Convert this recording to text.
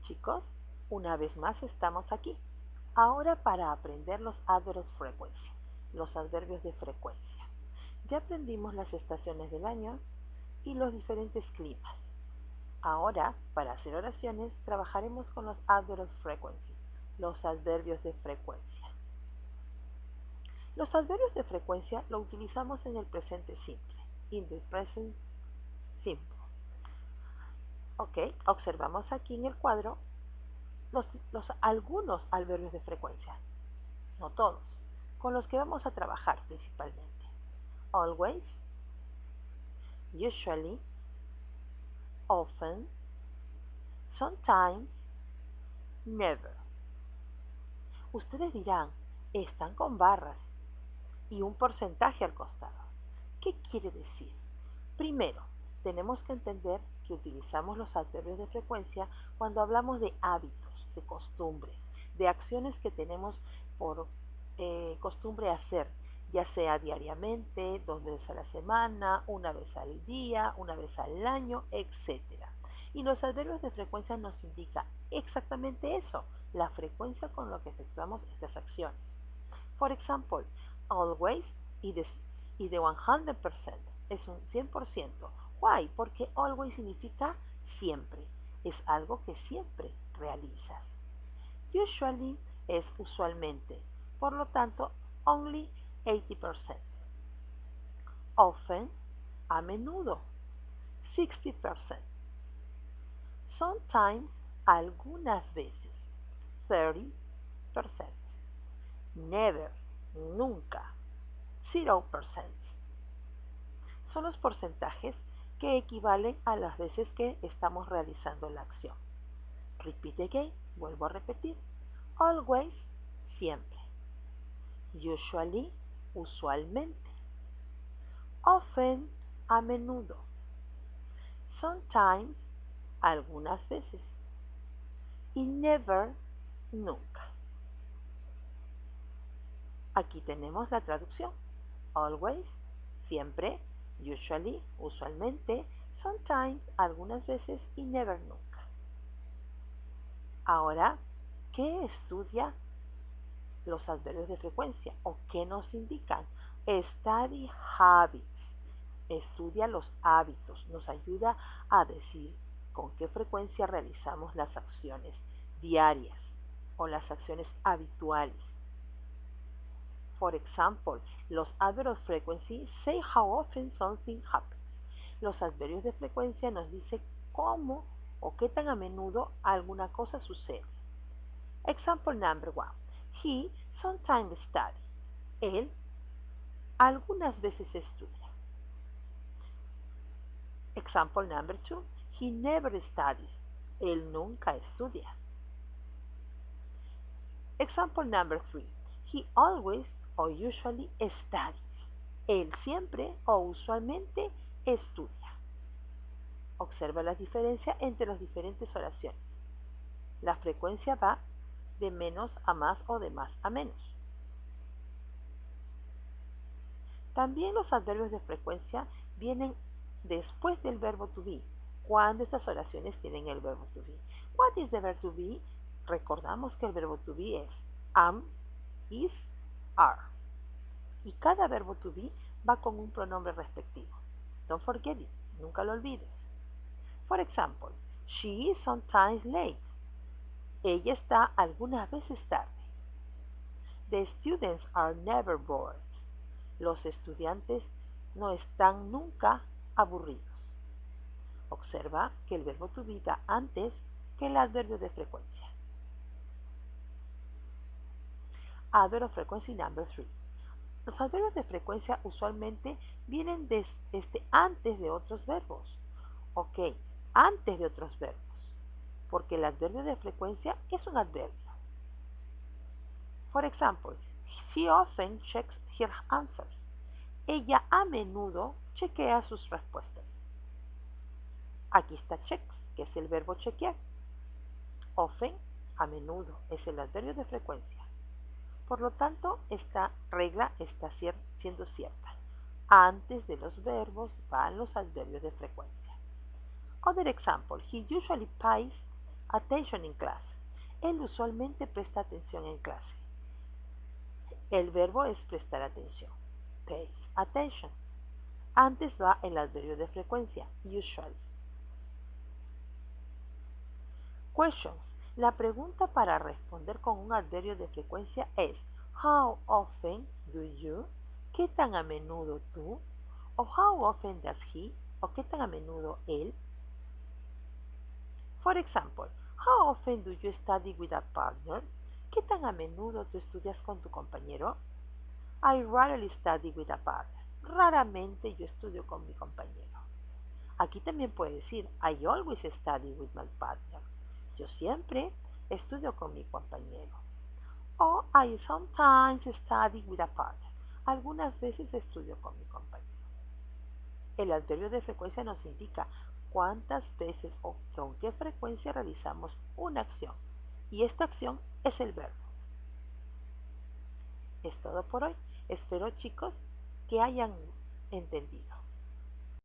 Chicos, una vez más estamos aquí. Ahora para aprender los adverbs frequency, los adverbios de frecuencia. Ya aprendimos las estaciones del año y los diferentes climas. Ahora, para hacer oraciones, trabajaremos con los adverbs frequency, los adverbios de frecuencia. Los adverbios de frecuencia lo utilizamos en el presente simple, in the present simple. Ok, observamos aquí en el cuadro algunos adverbios de frecuencia, no todos, con los que vamos a trabajar principalmente. Always, usually, often, sometimes, never. Ustedes dirán, están con barras y un porcentaje al costado. ¿Qué quiere decir? Primero, tenemos que entender que utilizamos los adverbios de frecuencia cuando hablamos de hábitos, de costumbres, de acciones que tenemos por costumbre hacer, ya sea diariamente, 2 veces a la semana, una vez al día, una vez al año, etc. Y los adverbios de frecuencia nos indican exactamente eso, la frecuencia con la que efectuamos estas acciones. For example, always y de 100% es un 100%. Why? Porque always significa siempre. Es algo que siempre realizas. Usually es usualmente. Por lo tanto, only 80%. Often, a menudo, 60%. Sometimes, algunas veces, 30%. Never, nunca, 0%. Son los porcentajes que equivalen a las veces que estamos realizando la acción. Repeat again, vuelvo a repetir. Always, siempre. Usually, usualmente. Often, a menudo. Sometimes, algunas veces. Y never, nunca. Aquí tenemos la traducción. Always, siempre. Usually, usualmente. Sometimes, algunas veces. Y never, nunca. Ahora, ¿qué estudia los adverbios de frecuencia o qué nos indican? Study habits. Estudia los hábitos. Nos ayuda a decir con qué frecuencia realizamos las acciones diarias o las acciones habituales. For example, los adverbios of frequency say how often something happens. Los adverbios de frecuencia nos dicen cómo o qué tan a menudo alguna cosa sucede. Example number 1. He sometimes studies. Él algunas veces estudia. Example number 2. He never studies. Él nunca estudia. Example number 3. He always or usually studies. Él siempre o usualmente estudia. Observa la diferencia entre las diferentes oraciones. La frecuencia va de menos a más o de más a menos. También los adverbios de frecuencia vienen después del verbo to be, cuando estas oraciones tienen el verbo to be. What is the verb to be? Recordamos que el verbo to be es am, is, are. Y cada verbo to be va con un pronombre respectivo. Don't forget it, nunca lo olvides. For example, she is sometimes late. Ella está algunas veces tarde. The students are never bored. Los estudiantes no están nunca aburridos. Observa que el verbo to be va antes que el adverbio de frecuencia. Adverb of frequency number 3. Los adverbios de frecuencia usualmente vienen antes de otros verbos. Ok, antes de otros verbos. Porque el adverbio de frecuencia es un adverbio. For example, she often checks her answers. Ella a menudo chequea sus respuestas. Aquí está checks, que es el verbo chequear. Often, a menudo, es el adverbio de frecuencia. Por lo tanto, esta regla está siendo cierta. Antes de los verbos van los adverbios de frecuencia. Other example, he usually pays attention in class. Él usualmente presta atención en clase. El verbo es prestar atención. Pays attention. Antes va el adverbio de frecuencia, usually. Questions. La pregunta para responder con un adverbio de frecuencia es How often do you? ¿Qué tan a menudo tú? O how often does he? ¿O qué tan a menudo él? For example, how often do you study with a partner? ¿Qué tan a menudo tú estudias con tu compañero? I rarely study with a partner. Raramente yo estudio con mi compañero. Aquí también puede decir I always study with my partner. Yo siempre estudio con mi compañero. O I sometimes study with a partner. Algunas veces estudio con mi compañero. El adverbio de frecuencia nos indica cuántas veces o con qué frecuencia realizamos una acción. Y esta acción es el verbo. Es todo por hoy. Espero, chicos, que hayan entendido.